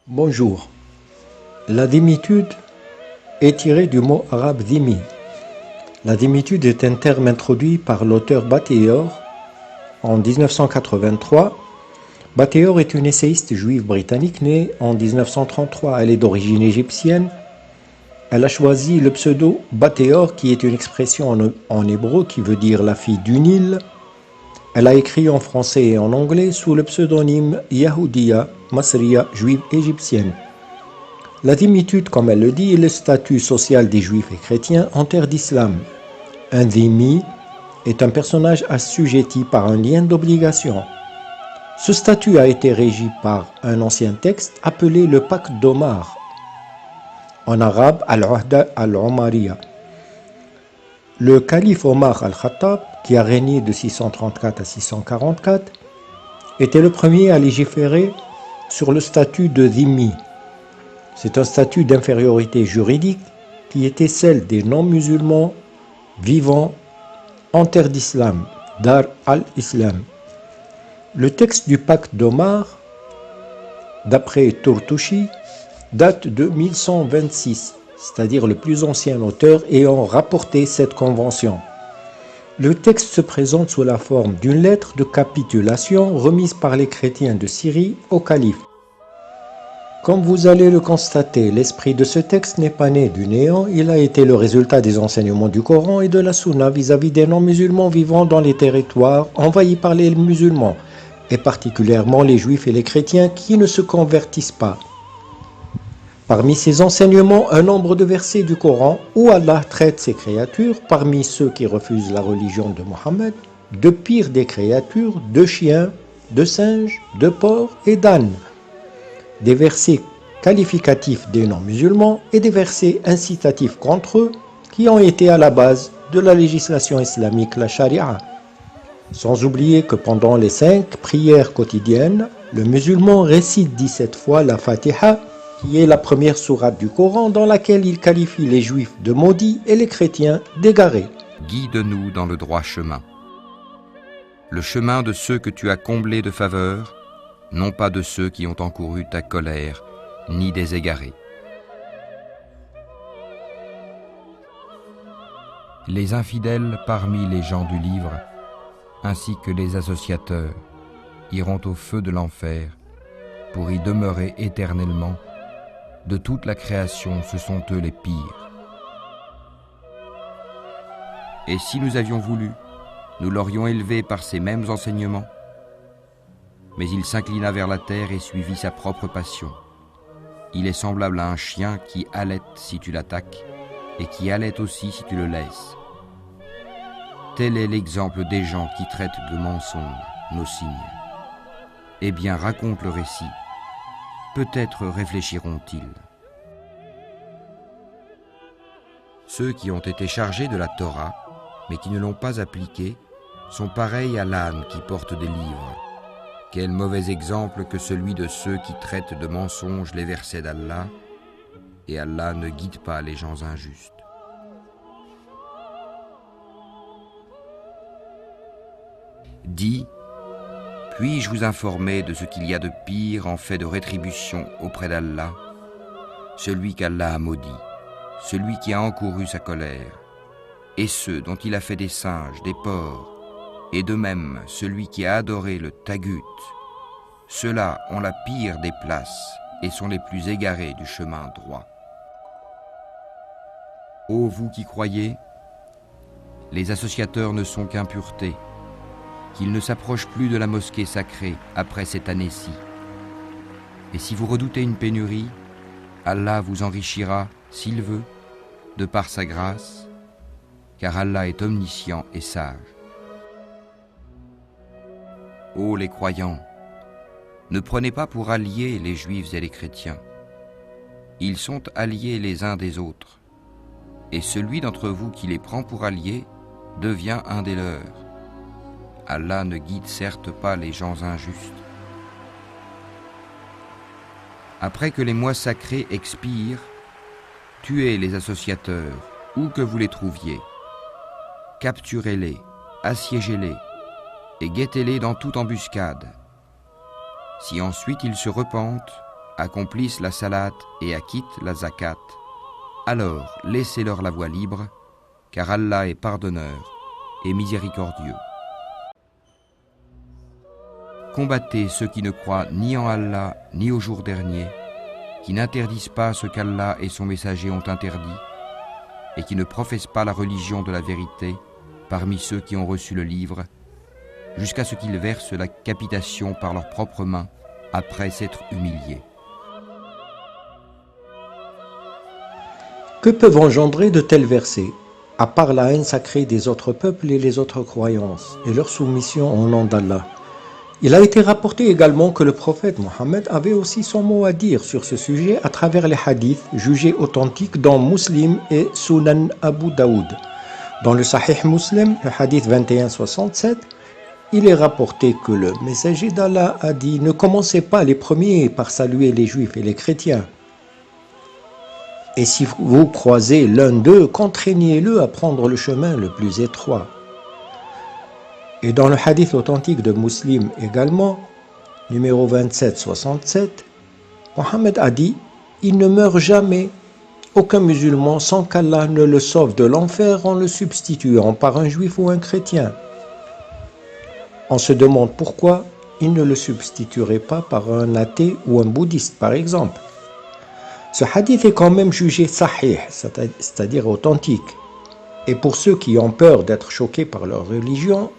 Bonjour. La dhimitude est tirée du mot arabe dhimmi. La dhimitude est un terme introduit par l'auteur Bataillor en 1983. Bataillor est une essayiste juive britannique née en 1933. Elle est d'origine égyptienne. Elle a choisi le pseudo Bataillor qui est une expression en hébreu qui veut dire la fille du Nil. Elle a écrit en français et en anglais sous le pseudonyme Yahoudia Masriya, juive égyptienne. La dhimitude, comme elle le dit, est le statut social des juifs et chrétiens en terre d'islam. Un dhimmi est un personnage assujetti par un lien d'obligation. Ce statut a été régi par un ancien texte appelé le pacte d'Omar, en arabe Al-Uhda al-Omariya. Le calife Omar al-Khattab, qui a régné de 634 à 644, était le premier à légiférer sur le statut de dhimmi. C'est un statut d'infériorité juridique qui était celle des non-musulmans vivant en terre d'islam, Dar al-Islam. Le texte du pacte d'Omar, d'après Tourtouchi, date de 1126, c'est-à-dire le plus ancien auteur ayant rapporté cette convention. Le texte se présente sous la forme d'une lettre de capitulation remise par les chrétiens de Syrie au calife. Comme vous allez le constater, l'esprit de ce texte n'est pas né du néant, il a été le résultat des enseignements du Coran et de la Sunna vis-à-vis des non-musulmans vivant dans les territoires envahis par les musulmans, et particulièrement les juifs et les chrétiens qui ne se convertissent pas. Parmi ces enseignements, un nombre de versets du Coran où Allah traite ses créatures, parmi ceux qui refusent la religion de Mohammed, de pires des créatures, de chiens, de singes, de porcs et d'ânes. Des versets qualificatifs des non-musulmans et des versets incitatifs contre eux qui ont été à la base de la législation islamique, la charia. Sans oublier que pendant les 5 prières quotidiennes, le musulman récite 17 fois la Fatiha, qui est la première sourate du Coran dans laquelle il qualifie les juifs de maudits et les chrétiens d'égarés. Guide-nous dans le droit chemin. Le chemin de ceux que tu as comblés de faveurs, non pas de ceux qui ont encouru ta colère, ni des égarés. Les infidèles parmi les gens du livre, ainsi que les associateurs, iront au feu de l'enfer pour y demeurer éternellement. De toute la création, ce sont eux les pires. Et si nous avions voulu, nous l'aurions élevé par ces mêmes enseignements. Mais il s'inclina vers la terre et suivit sa propre passion. Il est semblable à un chien qui halète si tu l'attaques et qui halète aussi si tu le laisses. Tel est l'exemple des gens qui traitent de mensonges nos signes. Eh bien, raconte le récit. Peut-être réfléchiront-ils. Ceux qui ont été chargés de la Torah, mais qui ne l'ont pas appliquée, sont pareils à l'âne qui porte des livres. Quel mauvais exemple que celui de ceux qui traitent de mensonges les versets d'Allah, et Allah ne guide pas les gens injustes. Dis, puis-je vous informer de ce qu'il y a de pire en fait de rétribution auprès d'Allah, celui qu'Allah a maudit, celui qui a encouru sa colère, et ceux dont il a fait des singes, des porcs, et de même celui qui a adoré le tagut. Ceux-là ont la pire des places et sont les plus égarés du chemin droit. Ô vous qui croyez, les associateurs ne sont qu'impureté, qu'ils ne s'approchent plus de la mosquée sacrée après cette année-ci. Et si vous redoutez une pénurie, Allah vous enrichira, s'il veut, de par sa grâce, car Allah est omniscient et sage. Ô les croyants, ne prenez pas pour alliés les juifs et les chrétiens. Ils sont alliés les uns des autres, et celui d'entre vous qui les prend pour alliés devient un des leurs. Allah ne guide certes pas les gens injustes. Après que les mois sacrés expirent, tuez les associateurs, où que vous les trouviez. Capturez-les, assiégez-les, et guettez-les dans toute embuscade. Si ensuite ils se repentent, accomplissent la salat et acquittent la zakat, alors laissez-leur la voie libre, car Allah est pardonneur et miséricordieux. Combattez ceux qui ne croient ni en Allah ni au jour dernier, qui n'interdisent pas ce qu'Allah et son messager ont interdit, et qui ne professent pas la religion de la vérité parmi ceux qui ont reçu le livre, jusqu'à ce qu'ils versent la capitation par leurs propres mains après s'être humiliés. Que peuvent engendrer de tels versets, à part la haine sacrée des autres peuples et les autres croyances, et leur soumission au nom d'Allah? Il a été rapporté également que le prophète Mohammed avait aussi son mot à dire sur ce sujet à travers les hadiths jugés authentiques dans Muslim et Sunan Abu Daoud. Dans le Sahih Muslim, le hadith 2167, il est rapporté que le messager d'Allah a dit « Ne commencez pas les premiers par saluer les juifs et les chrétiens. Et si vous croisez l'un d'eux, contraignez-le à prendre le chemin le plus étroit. » Et dans le hadith authentique de Muslim également, numéro 2767, Mohammed a dit « Il ne meurt jamais aucun musulman sans qu'Allah ne le sauve de l'enfer en le substituant par un juif ou un chrétien. » On se demande pourquoi il ne le substituerait pas par un athée ou un bouddhiste par exemple. Ce hadith est quand même jugé sahih, c'est-à-dire authentique. Et pour ceux qui ont peur d'être choqués par leur religion,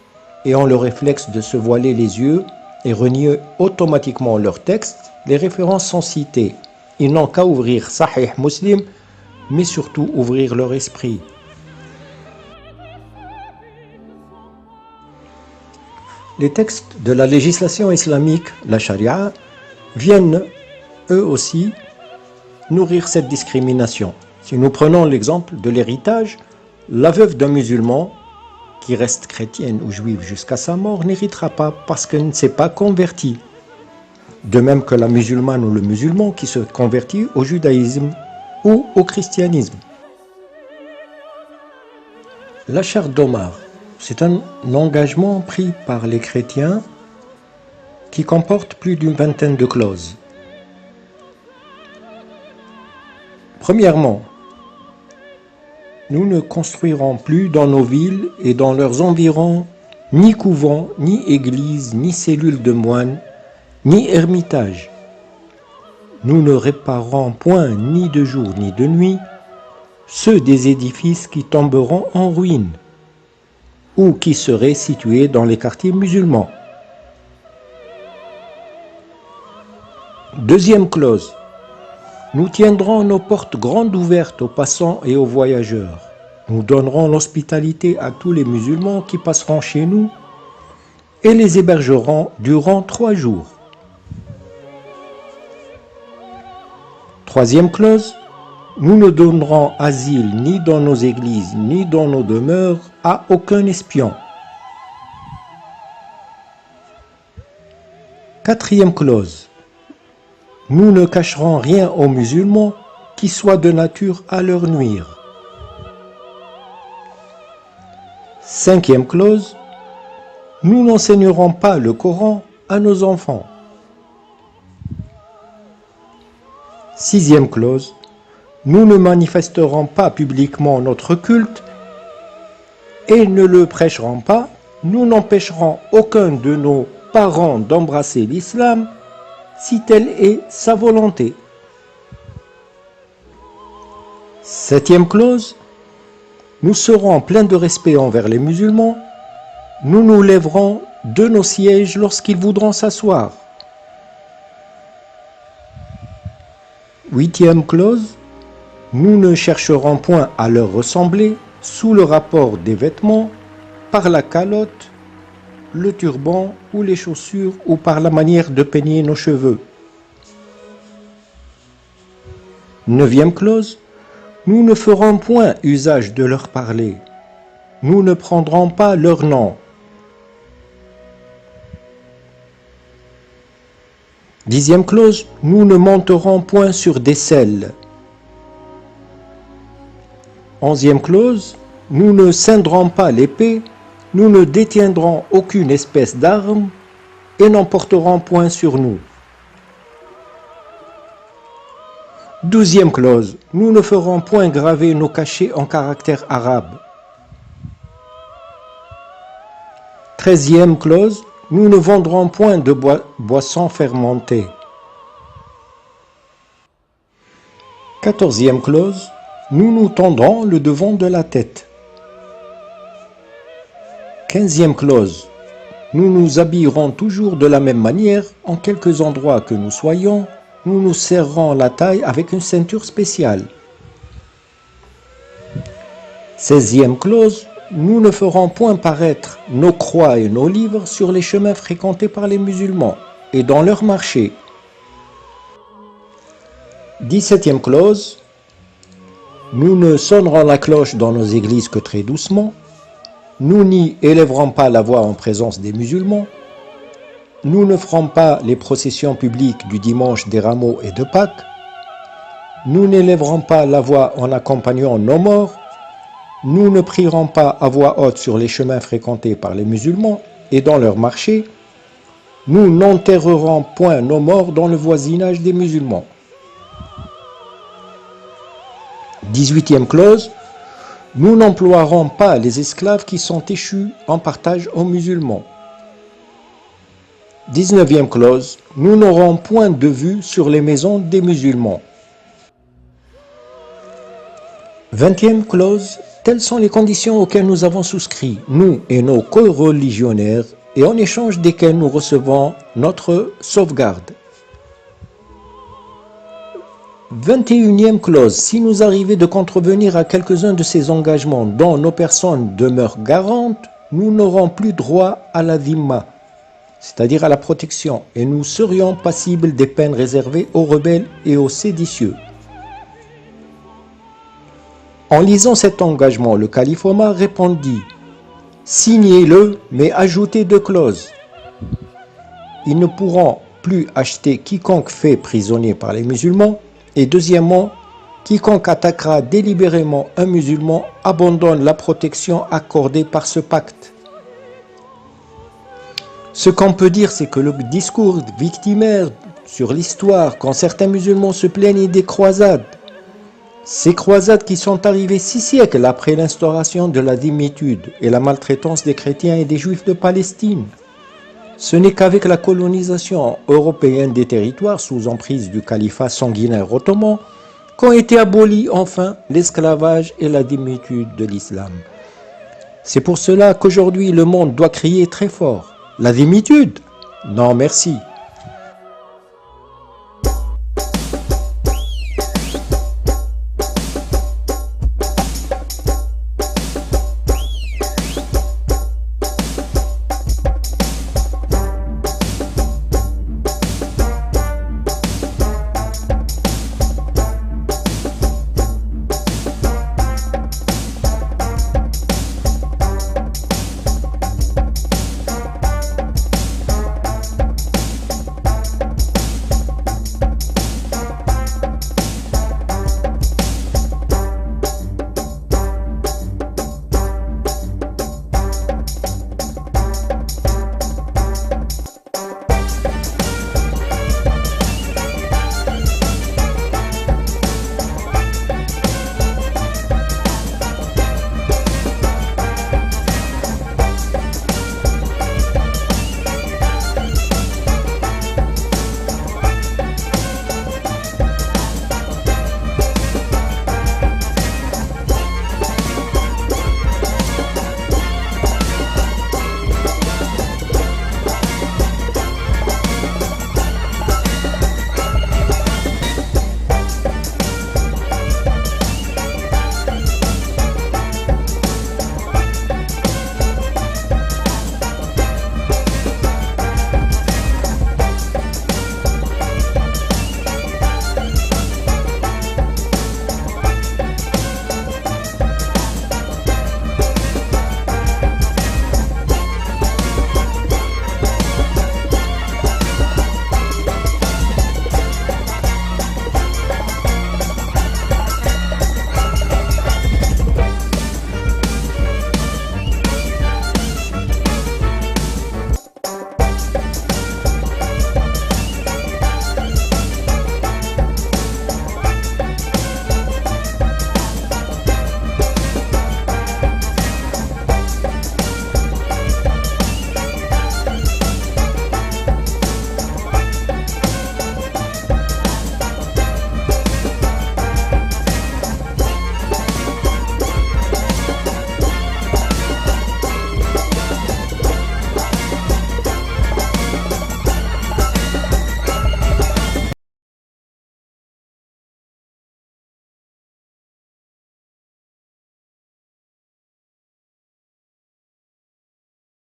et ont le réflexe de se voiler les yeux et renier automatiquement leur texte, les références sont citées. Ils n'ont qu'à ouvrir Sahih Muslim, mais surtout ouvrir leur esprit. Les textes de la législation islamique, la charia, viennent, eux aussi, nourrir cette discrimination. Si nous prenons l'exemple de l'héritage, la veuve d'un musulman qui reste chrétienne ou juive jusqu'à sa mort n'héritera pas parce qu'elle ne s'est pas convertie. De même que la musulmane ou le musulman qui se convertit au judaïsme ou au christianisme. La charte d'Omar, c'est un engagement pris par les chrétiens qui comporte plus d'une vingtaine de clauses. Premièrement, nous ne construirons plus dans nos villes et dans leurs environs ni couvents, ni églises, ni cellules de moines, ni ermitages. Nous ne réparerons point ni de jour ni de nuit ceux des édifices qui tomberont en ruine ou qui seraient situés dans les quartiers musulmans. Deuxième clause. Nous tiendrons nos portes grandes ouvertes aux passants et aux voyageurs. Nous donnerons l'hospitalité à tous les musulmans qui passeront chez nous et les hébergerons durant 3 jours. Troisième clause. Nous ne donnerons asile ni dans nos églises ni dans nos demeures à aucun espion. Quatrième clause. Nous ne cacherons rien aux musulmans qui soit de nature à leur nuire. Cinquième clause. Nous n'enseignerons pas le Coran à nos enfants. Sixième clause. Nous ne manifesterons pas publiquement notre culte et ne le prêcherons pas. Nous n'empêcherons aucun de nos parents d'embrasser l'islam si telle est sa volonté. Septième clause. Nous serons pleins de respect envers les musulmans. Nous nous lèverons de nos sièges lorsqu'ils voudront s'asseoir. Huitième clause. Nous ne chercherons point à leur ressembler sous le rapport des vêtements, par la calotte, le turban ou les chaussures ou par la manière de peigner nos cheveux. Neuvième clause. Nous ne ferons point usage de leur parler. Nous ne prendrons pas leur nom. 10e clause. Nous ne monterons point sur des selles. 11e clause. Nous ne scindrons pas l'épée. Nous ne détiendrons aucune espèce d'arme et n'en porterons point sur nous. 12e clause. Nous ne ferons point graver nos cachets en caractères arabes. 13e clause. Nous ne vendrons point de boissons fermentées. 14e clause. Nous nous tendrons le devant de la tête. 15e clause. Nous nous habillerons toujours de la même manière, en quelques endroits que nous soyons, nous nous serrerons la taille avec une ceinture spéciale. 16e clause. Nous ne ferons point paraître nos croix et nos livres sur les chemins fréquentés par les musulmans et dans leurs marchés. 17e clause. Nous ne sonnerons la cloche dans nos églises que très doucement. Nous n'y élèverons pas la voix en présence des musulmans. Nous ne ferons pas les processions publiques du dimanche des rameaux et de Pâques. Nous n'élèverons pas la voix en accompagnant nos morts. Nous ne prierons pas à voix haute sur les chemins fréquentés par les musulmans et dans leurs marchés. Nous n'enterrerons point nos morts dans le voisinage des musulmans. 18e clause. Nous n'emploierons pas les esclaves qui sont échus en partage aux musulmans. 19e clause. Nous n'aurons point de vue sur les maisons des musulmans. 20e clause. Telles sont les conditions auxquelles nous avons souscrit, nous et nos coreligionnaires, et en échange desquelles nous recevons notre sauvegarde. 21e clause. Si nous arrivait de contrevenir à quelques-uns de ces engagements dont nos personnes demeurent garantes, nous n'aurons plus droit à la dhimma, c'est-à-dire à la protection, et nous serions passibles des peines réservées aux rebelles et aux séditieux. En lisant cet engagement, le calife Omar répondit « Signez-le, mais ajoutez 2 clauses. Ils ne pourront plus acheter quiconque fait prisonnier par les musulmans, et deuxièmement, quiconque attaquera délibérément un musulman abandonne la protection accordée par ce pacte. » Ce qu'on peut dire, c'est que le discours victimaire sur l'histoire, quand certains musulmans se plaignent des croisades, ces croisades qui sont arrivées 6 siècles après l'instauration de la dhimmitude et la maltraitance des chrétiens et des juifs de Palestine. Ce n'est qu'avec la colonisation européenne des territoires sous emprise du califat sanguinaire ottoman qu'ont été abolis enfin l'esclavage et la dhimmitude de l'islam. C'est pour cela qu'aujourd'hui le monde doit crier très fort. La dhimmitude? Non merci.